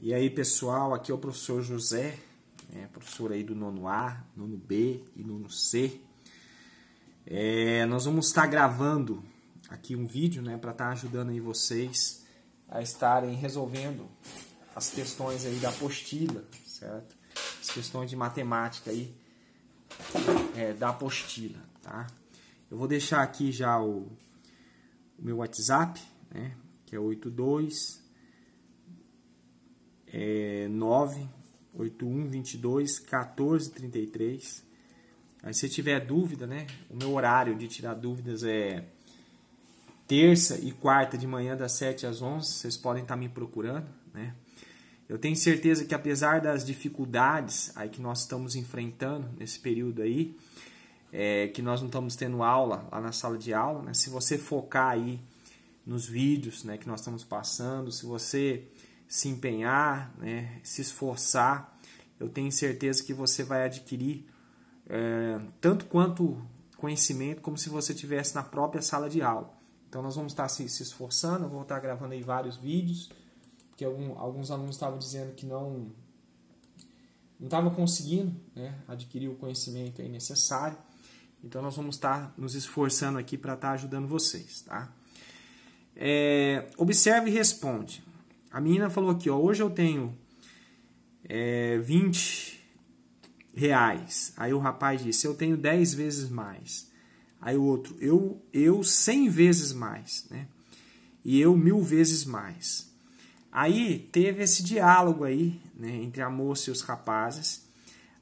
E aí, pessoal, aqui é o professor José, professor aí do nono A, nono B e nono C. Nós vamos estar gravando aqui um vídeo, para estar ajudando aí vocês a estarem resolvendo as questões aí da apostila, certo? As questões de matemática aí da apostila, tá? Eu vou deixar aqui já o meu WhatsApp, que é 981221433. Aí se tiver dúvida, o meu horário de tirar dúvidas é terça e quarta de manhã das 7 às 11, vocês podem estar me procurando, Eu tenho certeza que apesar das dificuldades aí que nós estamos enfrentando nesse período aí, que nós não estamos tendo aula lá na sala de aula, se você focar aí nos vídeos que nós estamos passando, se você se empenhar, se esforçar, eu tenho certeza que você vai adquirir tanto quanto conhecimento como se você estivesse na própria sala de aula. Então nós vamos estar se esforçando, eu vou estar gravando aí vários vídeos, porque alguns alunos estavam dizendo que não estavam conseguindo adquirir o conhecimento aí necessário. Então nós vamos estar nos esforçando aqui para estar ajudando vocês, tá? Observe e responde. A menina falou aqui, hoje eu tenho 20 reais. Aí o rapaz disse, eu tenho 10 vezes mais. Aí o outro, eu 100 vezes mais, E eu 1000 vezes mais. Aí teve esse diálogo aí, entre a moça e os rapazes.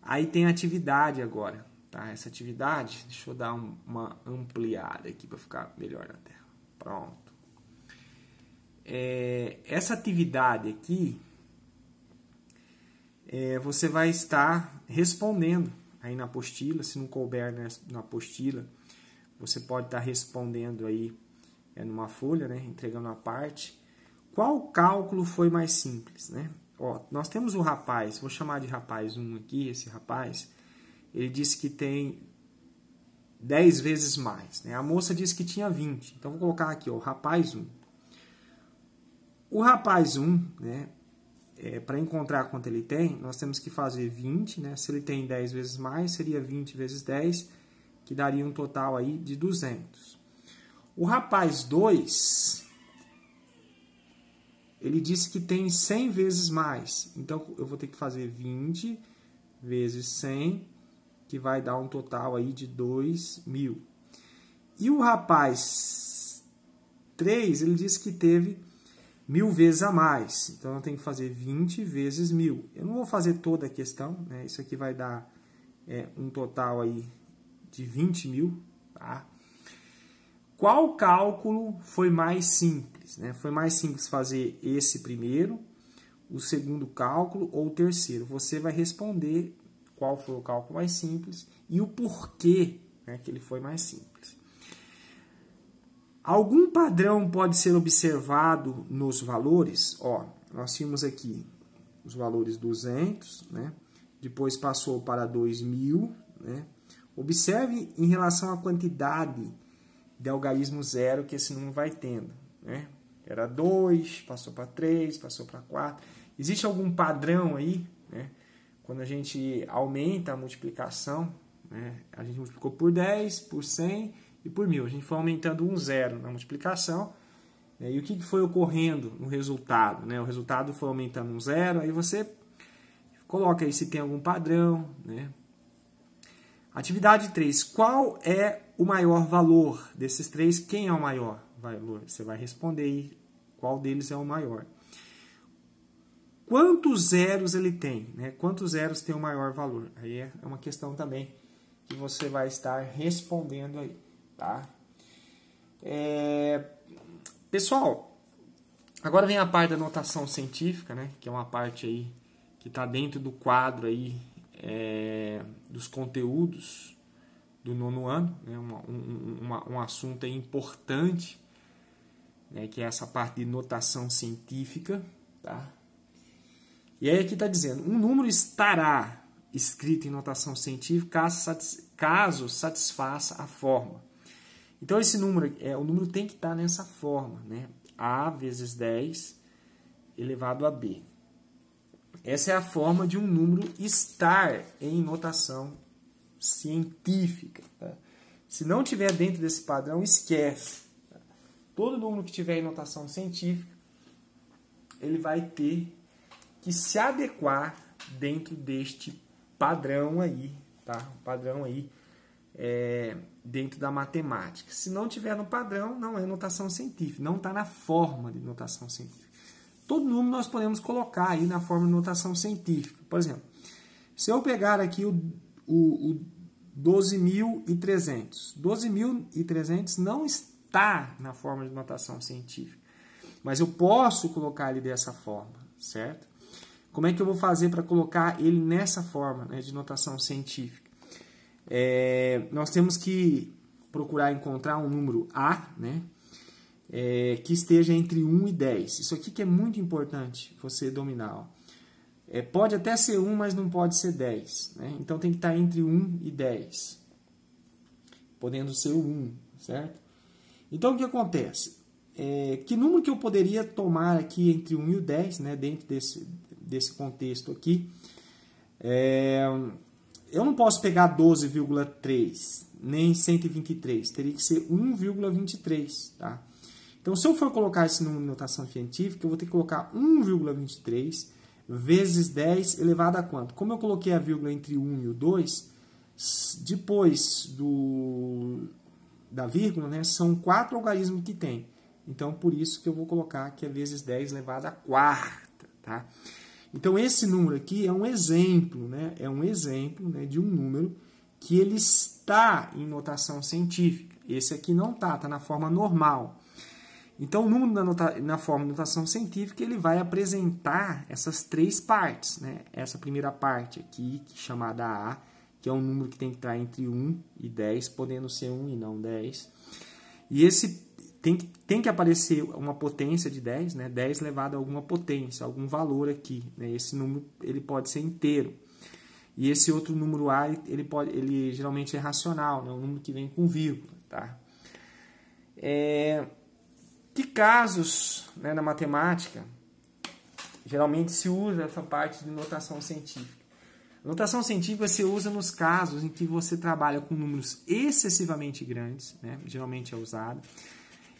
Aí tem a atividade agora, tá? Essa atividade, deixa eu dar uma ampliada aqui para ficar melhor na tela. Pronto. Essa atividade aqui, você vai estar respondendo aí na apostila. Se não couber na apostila, você pode estar respondendo aí numa folha, entregando a parte. Qual cálculo foi mais simples, nós temos o rapaz, vou chamar de rapaz 1 aqui, esse rapaz, ele disse que tem 10 vezes mais, A moça disse que tinha 20, então vou colocar aqui, o rapaz 1. O rapaz 1, para encontrar quanto ele tem, nós temos que fazer 20, Se ele tem 10 vezes mais, seria 20 vezes 10, que daria um total aí de 200. O rapaz 2, ele disse que tem 100 vezes mais. Então, eu vou ter que fazer 20 vezes 100, que vai dar um total aí de 2.000. E o rapaz 3, ele disse que teve 1000 vezes a mais. Então, eu tenho que fazer 20 vezes 1000. Eu não vou fazer toda a questão, Isso aqui vai dar um total aí de 20.000, tá? Qual cálculo foi mais simples, Foi mais simples fazer esse primeiro, o segundo cálculo ou o terceiro? Você vai responder qual foi o cálculo mais simples e o porquê que ele foi mais simples. Algum padrão pode ser observado nos valores? Nós tínhamos aqui os valores 200, Depois passou para 2.000, Observe em relação à quantidade de algarismo zero que esse número vai tendo, Era 2, passou para 3, passou para 4. Existe algum padrão aí, Quando a gente aumenta a multiplicação, A gente multiplicou por 10, por 100 e por 1000. A gente foi aumentando um zero na multiplicação. E o que foi ocorrendo no resultado? O resultado foi aumentando um zero. Aí você coloca aí se tem algum padrão. Atividade 3. Qual é o maior valor desses três? Quem é o maior valor? Você vai responder aí qual deles é o maior. Quantos zeros ele tem? Quantos zeros tem o maior valor? Aí é uma questão também que você vai estar respondendo aí. Tá? Pessoal, agora vem a parte da notação científica, que é uma parte aí que está dentro do quadro aí, dos conteúdos do nono ano, um assunto aí importante, que é essa parte de notação científica, tá? E aí aqui está dizendo, um número estará escrito em notação científica caso satisfaça a forma. Então esse número, o número tem que estar nessa forma, A vezes 10 elevado a B. essa é a forma de um número estar em notação científica. Tá? Se não tiver dentro desse padrão, esquece. Tá? Todo número que tiver em notação científica, ele vai ter que se adequar dentro deste padrão aí, tá? O padrão aí dentro da matemática. Se não tiver no padrão, não é notação científica, não está na forma de notação científica. Todo número nós podemos colocar aí na forma de notação científica. Por exemplo, se eu pegar aqui o 12.300. 12.300 não está na forma de notação científica, mas eu posso colocar ele dessa forma, certo? Como é que eu vou fazer para colocar ele nessa forma, né, de notação científica? Nós temos que procurar encontrar um número A, né, que esteja entre 1 e 10. Isso aqui que é muito importante você dominar. Ó. Pode até ser 1, mas não pode ser 10. Né? Então tem que estar entre 1 e 10. Podendo ser o 1, certo? Então o que acontece? Que número que eu poderia tomar aqui entre 1 e o 10, né, dentro desse contexto aqui? Eu não posso pegar 12,3 nem 123, teria que ser 1,23, tá? Então, se eu for colocar esse número em notação científica, eu vou ter que colocar 1,23 vezes 10 elevado a quanto? Como eu coloquei a vírgula entre o 1 e o 2, depois da vírgula, né, são 4 algarismos que tem. Então, por isso que eu vou colocar que é vezes 10 elevado a quarta, tá? Então, esse número aqui é um exemplo, né? É um exemplo, né, de um número que ele está em notação científica. Esse aqui não está na forma normal. Então, o número na forma de notação científica, ele vai apresentar essas 3 partes, né? Essa primeira parte aqui, chamada A, que é um número que tem que estar entre 1 e 10, podendo ser 1 e não 10. E esse tem que aparecer uma potência de 10, né? 10 elevado a alguma potência, algum valor aqui. Né? Esse número ele pode ser inteiro. E esse outro número A, ele geralmente é racional, né? Um número que vem com vírgula. Tá? Que casos, né, na matemática geralmente se usa essa parte de notação científica? A notação científica se usa nos casos em que você trabalha com números excessivamente grandes, né? Geralmente é usado,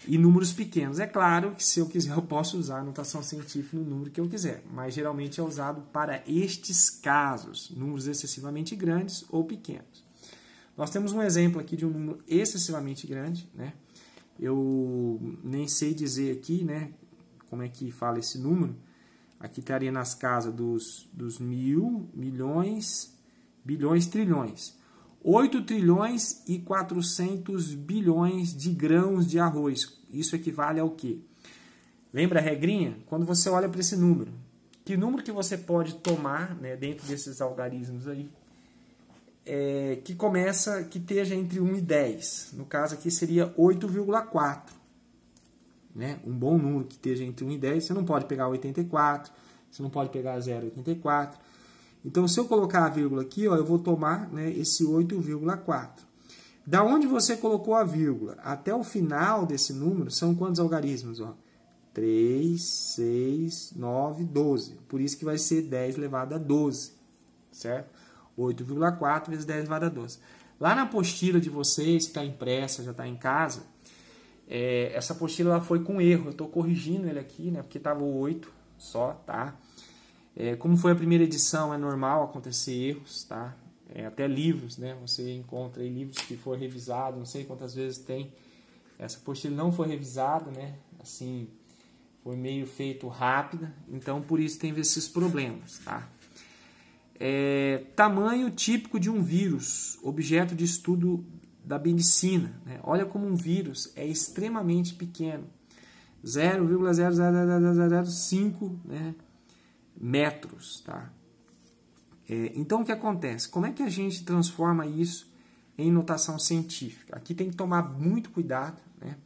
e números pequenos. É claro que se eu quiser eu posso usar a notação científica no número que eu quiser, mas geralmente é usado para estes casos, números excessivamente grandes ou pequenos. Nós temos um exemplo aqui de um número excessivamente grande, né? Eu nem sei dizer aqui, né, como é que fala esse número. Aqui estaria nas casas dos 1.000, milhões, bilhões, trilhões. 8 trilhões e 400 bilhões de grãos de arroz. Isso equivale ao quê? Lembra a regrinha? Quando você olha para esse número, que número que você pode tomar, né, dentro desses algarismos aí, que esteja entre 1 e 10. No caso aqui seria 8,4. Né? Um bom número que esteja entre 1 e 10, você não pode pegar 84, você não pode pegar 0,84. Então, se eu colocar a vírgula aqui, ó, eu vou tomar, né, esse 8,4. Da onde você colocou a vírgula até o final desse número, são quantos algarismos? Ó? 3, 6, 9, 12. Por isso que vai ser 10 elevado a 12. Certo? 8,4 vezes 10 elevado a 12. Lá na apostila de vocês, que está impressa, já está em casa, essa apostila ela foi com erro. Eu estou corrigindo ele aqui, né, porque estava o 8 só, tá? Como foi a primeira edição, é normal acontecer erros, tá? Até livros, né? Você encontra aí livros que foram revisados, não sei quantas vezes tem. Essa apostila não foi revisada, né? Assim, foi meio feito rápida, então por isso tem esses problemas, tá? Tamanho típico de um vírus, objeto de estudo da medicina. Né? Olha como um vírus é extremamente pequeno, 0,00005, né, metros. Tá? Então, o que acontece? Como é que a gente transforma isso em notação científica? Aqui tem que tomar muito cuidado, né?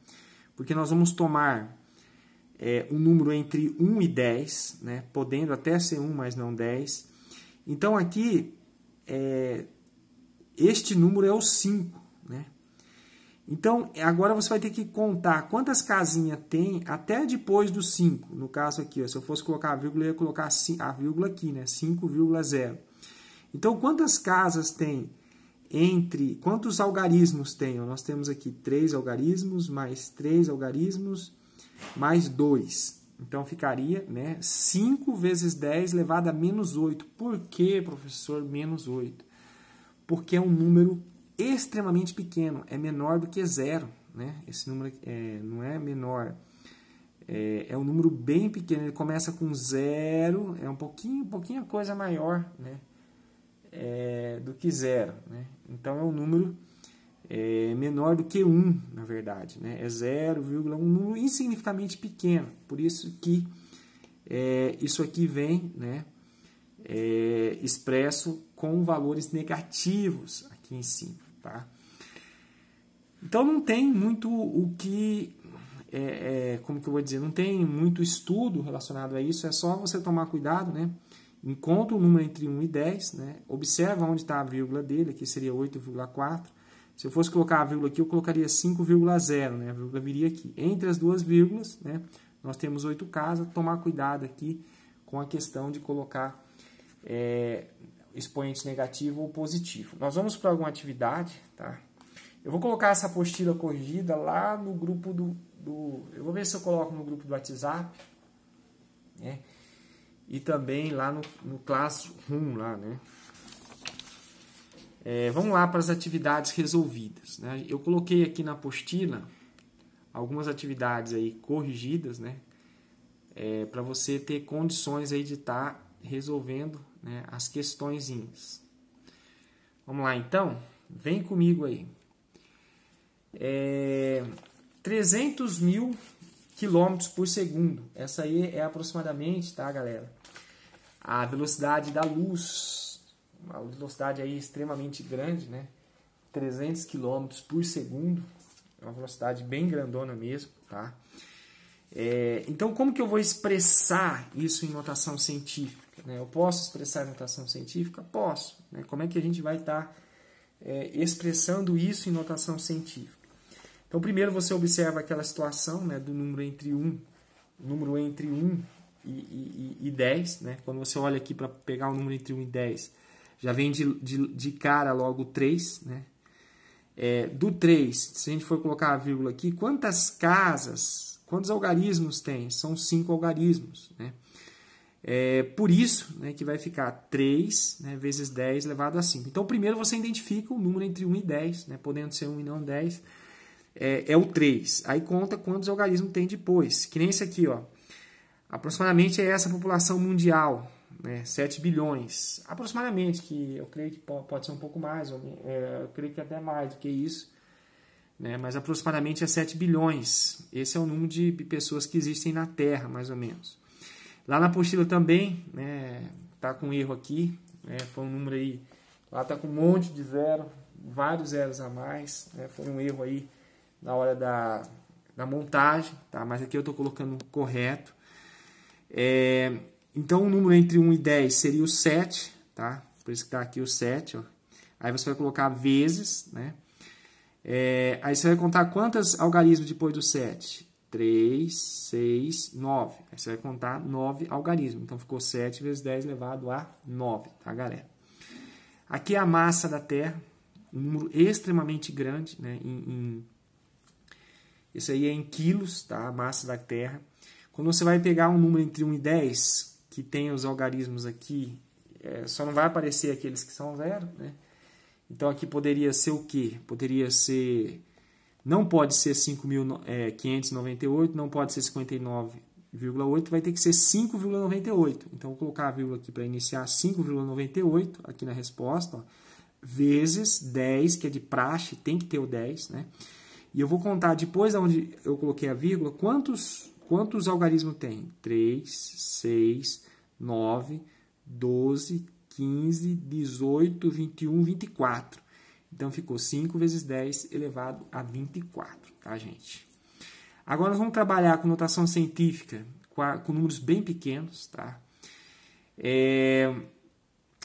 Porque nós vamos tomar um número entre 1 e 10, né? Podendo até ser 1, mas não 10. Então, aqui, este número é o 5. Né? Então, agora você vai ter que contar quantas casinhas tem até depois do 5. No caso aqui, ó, se eu fosse colocar a vírgula, eu ia colocar a vírgula aqui, né? 5,0. Então, quantas casas tem entre... Quantos algarismos tem? Nós temos aqui 3 algarismos, mais 3 algarismos, mais 2. Então, ficaria, né, 5 vezes 10 elevado a menos 8. Por que, professor, menos 8? Porque é um número extremamente pequeno, é menor do que 0. Né? Esse número não é menor, é um número bem pequeno. Ele começa com 0, é um pouquinho coisa maior, né? Do que 0. Né? Então, é um número menor do que 1, na verdade. Né? É 0,1, um número insignificativamente pequeno. Por isso que isso aqui vem, né, expresso com valores negativos aqui em cima. Tá? Então, não tem muito o que... como que eu vou dizer? Não tem muito estudo relacionado a isso. É só você tomar cuidado, né? Encontra o número entre 1 e 10, né? Observa onde está a vírgula dele, aqui seria 8,4. Se eu fosse colocar a vírgula aqui, eu colocaria 5,0, né? A vírgula viria aqui. Entre as duas vírgulas, né, nós temos 8 casas. Tomar cuidado aqui com a questão de colocar expoente negativo ou positivo. Nós vamos para alguma atividade, tá? Eu vou colocar essa apostila corrigida lá no grupo eu vou ver se eu coloco no grupo do WhatsApp, né? E também lá no Classroom, lá, né? Vamos lá para as atividades resolvidas, né? Eu coloquei aqui na apostila algumas atividades aí corrigidas, né? Para você ter condições aí de estar resolvendo, né, as questõezinhas. Vamos lá, então? Vem comigo aí. 300 mil quilômetros por segundo. Essa aí é aproximadamente, tá, galera, a velocidade da luz. Uma velocidade aí extremamente grande, né? 300 quilômetros por segundo. É uma velocidade bem grandona mesmo, tá? Então, como que eu vou expressar isso em notação científica? Né? Eu posso expressar em notação científica? Posso. Né? Como é que a gente vai estar expressando isso em notação científica? Então, primeiro você observa aquela situação, né, do número entre 1 e 10. Né? Quando você olha aqui para pegar o número entre 1 e 10, já vem de cara logo o 3. Né? Do 3, se a gente for colocar a vírgula aqui, quantos algarismos tem? São 5 algarismos. Né? Por isso, né, que vai ficar 3, né, vezes 10 elevado a 5. Então, primeiro você identifica o número entre 1 e 10, né, podendo ser 1 e não 10, é o 3. Aí conta quantos algarismos tem depois. Que nem esse aqui, ó. Aproximadamente é essa a população mundial, né, 7 bilhões. Aproximadamente, que eu creio que pode ser um pouco mais, eu creio que até mais do que isso. Né, mas aproximadamente é 7 bilhões. Esse é o número de pessoas que existem na Terra, mais ou menos. Lá na apostila também, né, tá com erro aqui, né, foi um número aí, lá tá com um monte de zero, vários zeros a mais, né, foi um erro aí na hora da montagem, tá, mas aqui eu estou colocando correto. Então o número entre 1 e 10 seria o 7, tá, por isso que está aqui o 7, ó. Aí você vai colocar vezes, né, aí você vai contar quantos algarismos depois do 7? 3, 6, 9. Aí você vai contar 9 algarismos. Então, ficou 7 vezes 10 elevado a 9, tá, galera? Aqui é a massa da Terra, um número extremamente grande, né? Isso aí é em quilos, tá? A massa da Terra. Quando você vai pegar um número entre 1 e 10, que tem os algarismos aqui, só não vai aparecer aqueles que são 0, né? Então, aqui poderia ser o quê? Poderia ser... Não pode ser 5.598, não pode ser 59,8, vai ter que ser 5,98. Então, vou colocar a vírgula aqui para iniciar 5,98 aqui na resposta, ó, vezes 10, que é de praxe, tem que ter o 10, né? E eu vou contar depois de onde eu coloquei a vírgula, quantos algarismos tem? 3, 6, 9, 12, 15, 18, 21, 24. Então, ficou 5 vezes 10 elevado a 24, tá, gente? Agora, nós vamos trabalhar com notação científica com números bem pequenos, tá?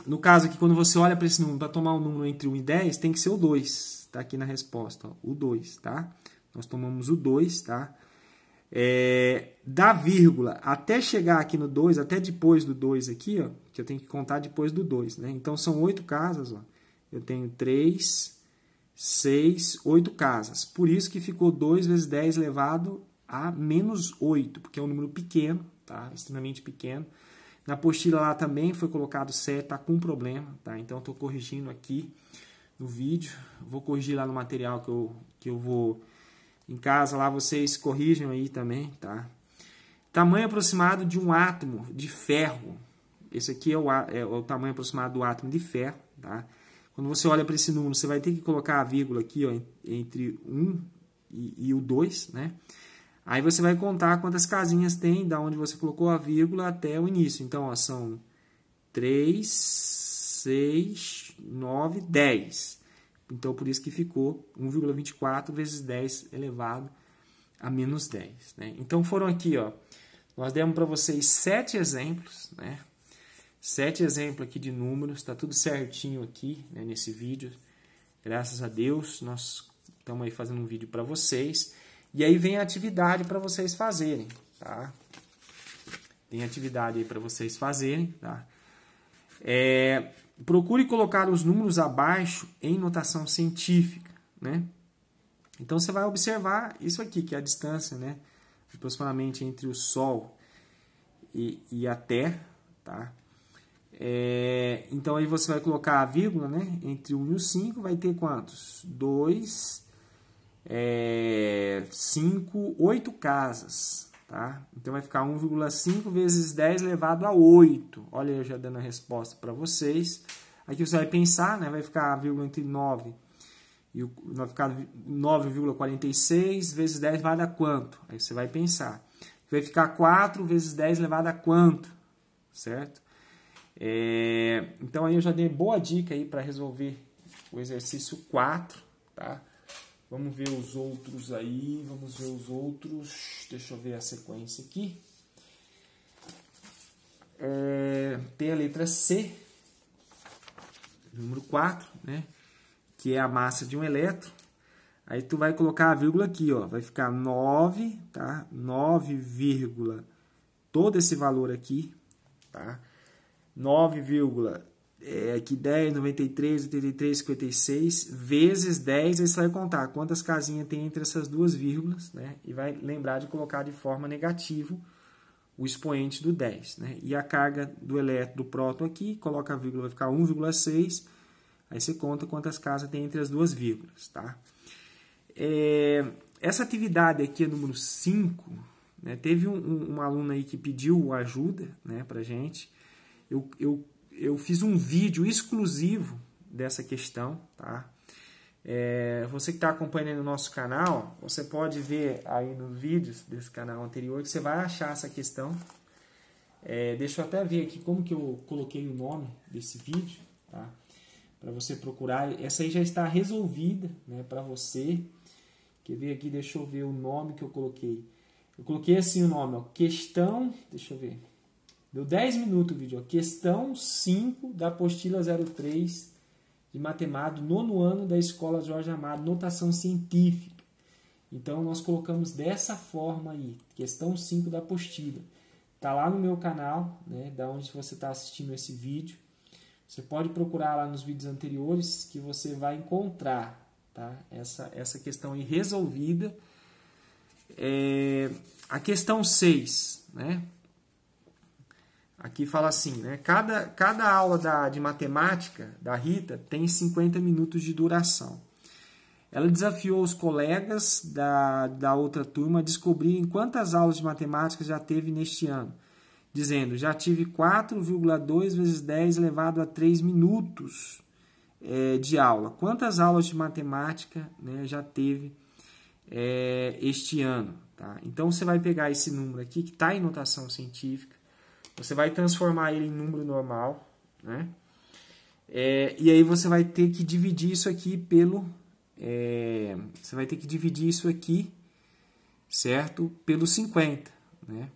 No caso aqui, quando você olha para esse número, para tomar um número entre 1 e 10, tem que ser o 2. Está aqui na resposta, ó, o 2, tá? Nós tomamos o 2, tá? Da vírgula até chegar aqui no 2, até depois do 2 aqui, ó, que eu tenho que contar depois do 2, né? Então, são 8 casas, ó. Eu tenho 3, 6, 8 casas. Por isso que ficou 2 vezes 10 elevado a menos 8, porque é um número pequeno, tá? Extremamente pequeno. Na apostila lá também foi colocado 7, tá com problema, tá? Então, eu estou corrigindo aqui no vídeo. Vou corrigir lá no material que eu vou em casa, lá vocês corrijam aí também, tá? Tamanho aproximado de um átomo de ferro. Esse aqui é o tamanho aproximado do átomo de ferro, tá? Quando você olha para esse número, você vai ter que colocar a vírgula aqui, ó, entre 1 e o 2, né? Aí você vai contar quantas casinhas tem, da onde você colocou a vírgula até o início. Então, ó, são 3, 6, 9, 10. Então, por isso que ficou 1,24 vezes 10 elevado a menos 10. Né? Então, foram aqui, ó, nós demos para vocês 7 exemplos, né? 7 exemplos aqui de números, está tudo certinho aqui, né, nesse vídeo. Graças a Deus, nós estamos aí fazendo um vídeo para vocês. E aí vem a atividade para vocês fazerem, tá? Tem atividade aí para vocês fazerem, tá? Procure colocar os números abaixo em notação científica, né? Então, você vai observar isso aqui, que é a distância, né? Aproximadamente entre o Sol e a Terra, tá? Então, aí você vai colocar a vírgula, né? Entre o 1 e o 5, vai ter quantos? 2, 5, 8 casas, tá? Então, vai ficar 1,5 vezes 10 elevado a 8. Olha, eu já dando a resposta para vocês. Aqui você vai pensar, né? Vai ficar a vírgula entre 9 e vai ficar 9,46 vezes 10 vai dar quanto? Aí você vai pensar. Vai ficar 4 vezes 10 elevado a quanto? Certo? Então, aí eu já dei boa dica aí para resolver o exercício 4, tá? Vamos ver os outros aí, vamos ver os outros. Deixa eu ver a sequência aqui. Tem a letra C, número 4, né? Que é a massa de um elétron. Aí tu vai colocar a vírgula aqui, ó. Vai ficar 9, tá? 9, todo esse valor aqui, tá? 9, aqui 10, 93, 83, 56, vezes 10, aí você vai contar quantas casinhas tem entre essas duas vírgulas, né? E vai lembrar de colocar de forma negativa o expoente do 10, né? E a carga do elétron, do próton aqui, coloca a vírgula, vai ficar 1,6, aí você conta quantas casas tem entre as duas vírgulas, tá? Essa atividade aqui é número 5, né? Teve um aluno aí que pediu ajuda, né, pra gente. Eu fiz um vídeo exclusivo dessa questão, tá? Você que está acompanhando o nosso canal, você pode ver aí nos vídeos desse canal anterior que você vai achar essa questão. Deixa eu até ver aqui como que eu coloquei o nome desse vídeo, tá? Para você procurar. Essa aí já está resolvida, né, para você. Quer ver aqui? Deixa eu ver o nome que eu coloquei. Eu coloquei assim o nome, ó, questão, deixa eu ver. Deu 10 minutos o vídeo, ó, questão 5 da apostila 03 de matemática, 9º ano da Escola Jorge Amado, notação científica. Então, nós colocamos dessa forma aí, questão 5 da apostila. Está lá no meu canal, né, da onde você está assistindo esse vídeo. Você pode procurar lá nos vídeos anteriores que você vai encontrar, tá, essa questão aí resolvida. A questão 6, né? Aqui fala assim, né? Cada aula de matemática da Rita tem 50 minutos de duração. Ela desafiou os colegas da outra turma a descobrirem quantas aulas de matemática já teve neste ano, dizendo, já tive 4,2 vezes 10 elevado a 3 minutos de aula. Quantas aulas de matemática, né, já teve este ano? Tá? Então, você vai pegar esse número aqui, que está em notação científica, você vai transformar ele em número normal, né? E aí você vai ter que dividir isso aqui pelo... você vai ter que dividir isso aqui, certo? Pelo 50, né?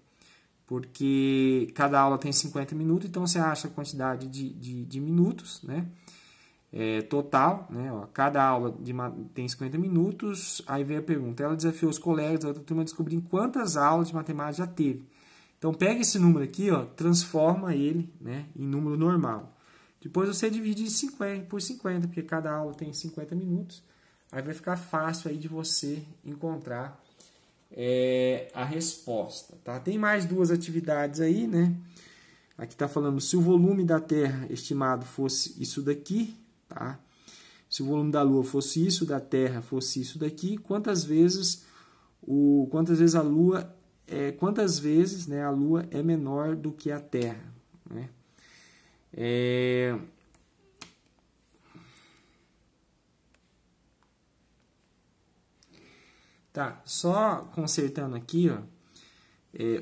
porque cada aula tem 50 minutos, então você acha a quantidade de minutos, né? Total, né? Ó, cada aula tem 50 minutos, aí vem a pergunta, ela desafiou os colegas da outra turma a descobrir quantas aulas de matemática já teve. Então pega esse número aqui, ó, transforma ele, né, em número normal. Depois você divide por 50, porque cada aula tem 50 minutos, aí vai ficar fácil aí de você encontrar a resposta, tá? Tem mais duas atividades aí, né? Aqui está falando se o volume da Terra estimado fosse isso daqui, tá? Se o volume da Lua fosse isso, da Terra fosse isso daqui, quantas vezes a Lua né, a Lua é menor do que a Terra, né? Tá, só consertando aqui, ó,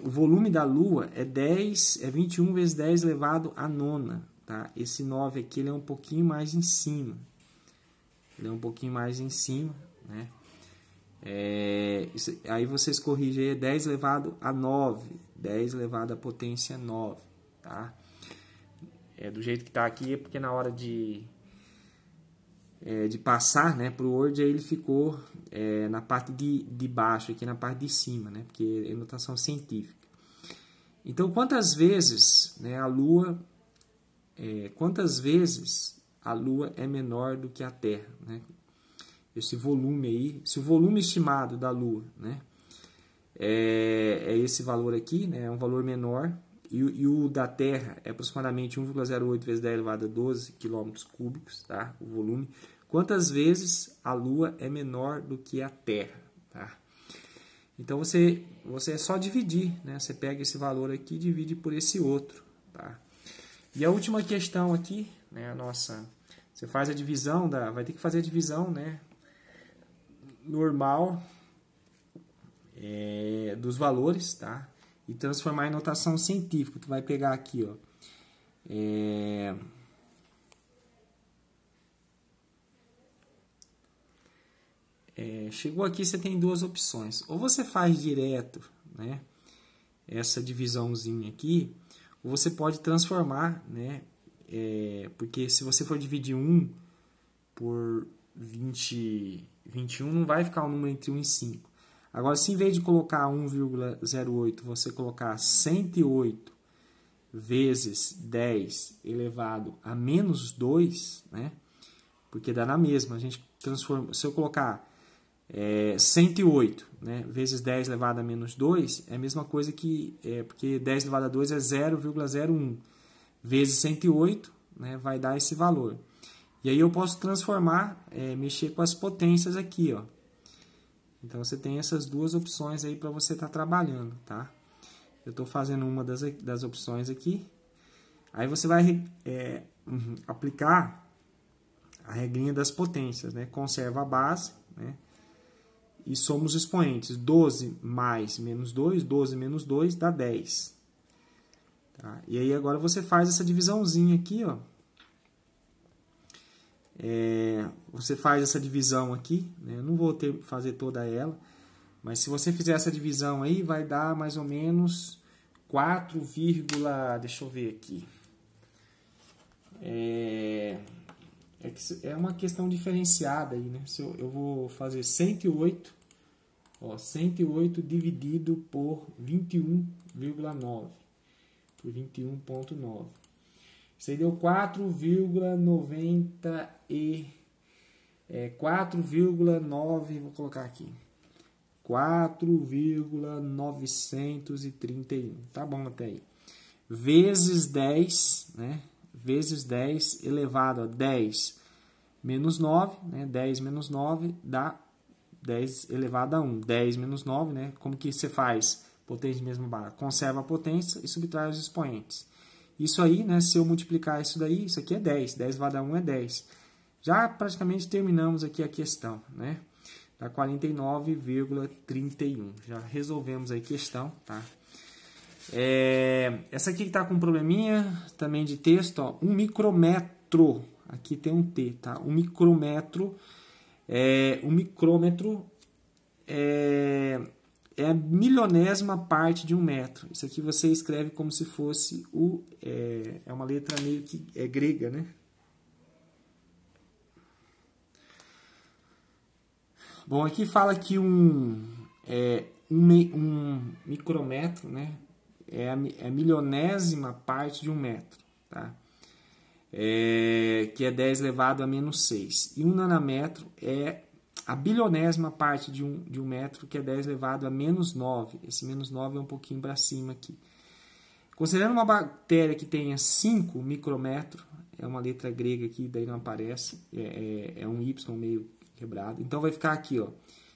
o volume da Lua é 21 vezes 10 elevado à nona, tá? Esse 9 aqui ele é um pouquinho mais em cima. Ele é um pouquinho mais em cima, né? Aí vocês corrigem aí, 10 elevado a 9, 10 elevado à potência 9, tá? Do jeito que está aqui é porque na hora de passar, né, para o Word, aí ele ficou na parte de baixo, aqui na parte de cima, né, porque é notação científica. Então, quantas vezes a Lua é menor do que a Terra, né? Esse volume aí, se o volume estimado da Lua, né, é esse valor aqui, né, é um valor menor, e o da Terra é aproximadamente 1,08 vezes 10 elevado a 12 km cúbicos, tá? O volume. Quantas vezes a Lua é menor do que a Terra, tá? Então você é só dividir, né? Você pega esse valor aqui e divide por esse outro, tá? E a última questão aqui, né, você faz a divisão vai ter que fazer a divisão, né, normal dos valores, tá? E transformar em notação científica. Tu vai pegar aqui, ó, chegou aqui, você tem duas opções. Ou você faz direto, né, essa divisãozinha aqui, ou você pode transformar, né, porque se você for dividir 1 por 21, não vai ficar um número entre 1 e 5. Agora, se em vez de colocar 1,08, você colocar 108 vezes 10 elevado a menos 2, né? Porque dá na mesma. A gente transforma, se eu colocar 108, né, vezes 10 elevado a menos 2, é a mesma coisa que... porque 10 elevado a 2 é 0,01. Vezes 108, né, vai dar esse valor. E aí eu posso transformar, mexer com as potências aqui, ó. Então você tem essas duas opções aí para você estar trabalhando, tá? Eu estou fazendo uma das opções aqui. Aí você vai aplicar a regrinha das potências, né? Conserva a base, né? E soma os expoentes. 12 mais menos 2, 12 menos 2 dá 10. Tá? E aí agora você faz essa divisãozinha aqui, ó. Você faz essa divisão aqui, né? Eu não vou fazer toda ela, mas se você fizer essa divisão aí, vai dar mais ou menos 4, deixa eu ver aqui. É uma questão diferenciada aí, né? Eu vou fazer 108, ó, 108 dividido por 21,9, por 21,9. Isso aí deu 4,9, vou colocar aqui, 4,931, tá bom até aí, vezes 10, né, vezes 10 elevado a 10 menos 9, né, 10 menos 9 dá 10 elevado a 1, 10 menos 9, né, como que você faz? Potência mesmo barra, conserva a potência e subtrai os expoentes. Isso aí, né, se eu multiplicar isso daí, isso aqui é 10. 10 elevado a 1 é 10. Já praticamente terminamos aqui a questão, né? Dá 49,31. Já resolvemos aí a questão, tá? Essa aqui que está com um probleminha também de texto, ó, 1 micrômetro. Aqui tem um T, tá? 1 micrômetro. 1 micrômetro é a milionésima parte de 1 metro. Isso aqui você escreve como se fosse é uma letra meio que grega, né? Bom, aqui fala que um micrômetro, né? É a milionésima parte de 1 metro, tá? Que é 10 elevado a menos 6. E 1 nanômetro é a bilionésima parte de um metro, que é 10 elevado a menos 9. Esse menos 9 é um pouquinho para cima aqui. Considerando uma bactéria que tenha 5 micrômetros, é uma letra grega aqui, daí não aparece, é um Y meio quebrado. Então vai ficar aqui, ó,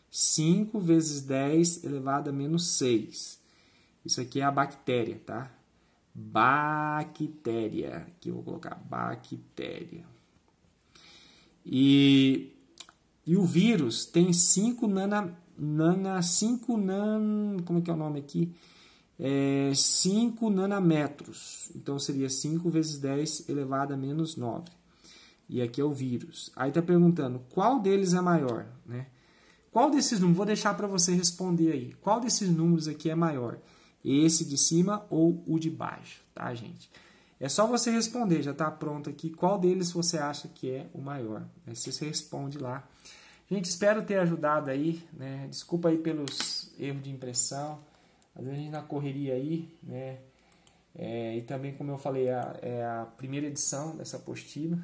5 vezes 10 elevado a menos 6. Isso aqui é a bactéria, tá? Bactéria. Aqui eu vou colocar bactéria. E o vírus tem 5 como é que é o nome aqui? 5 nanômetros. Então seria 5 vezes 10 elevado a menos 9. E aqui é o vírus. Aí está perguntando qual deles é maior, né? Qual desses números? Vou deixar para você responder aí. Qual desses números aqui é maior? Esse de cima ou o de baixo, tá, gente? É só você responder, já está pronto aqui. Qual deles você acha que é o maior? Você responde lá. Gente, espero ter ajudado aí, né? Desculpa aí pelos erros de impressão. Às vezes a gente na correria aí, né? E também, como eu falei, é a primeira edição dessa apostila.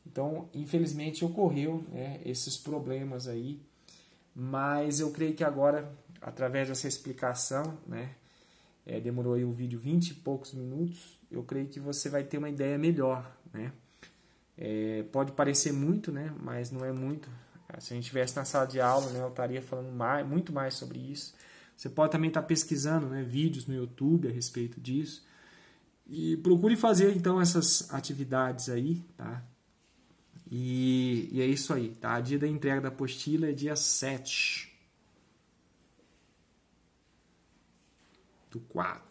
Então, infelizmente, ocorreu, né, esses problemas aí. Mas eu creio que agora, através dessa explicação, né? Demorou aí o vídeo 20 e poucos minutos. Eu creio que você vai ter uma ideia melhor, né? Pode parecer muito, né? Mas não é muito. Se a gente estivesse na sala de aula, né, eu estaria falando muito mais sobre isso. Você pode também estar pesquisando, né, vídeos no YouTube a respeito disso. E procure fazer, então, essas atividades aí, tá? E é isso aí, tá? A dia da entrega da apostila é dia 7/4.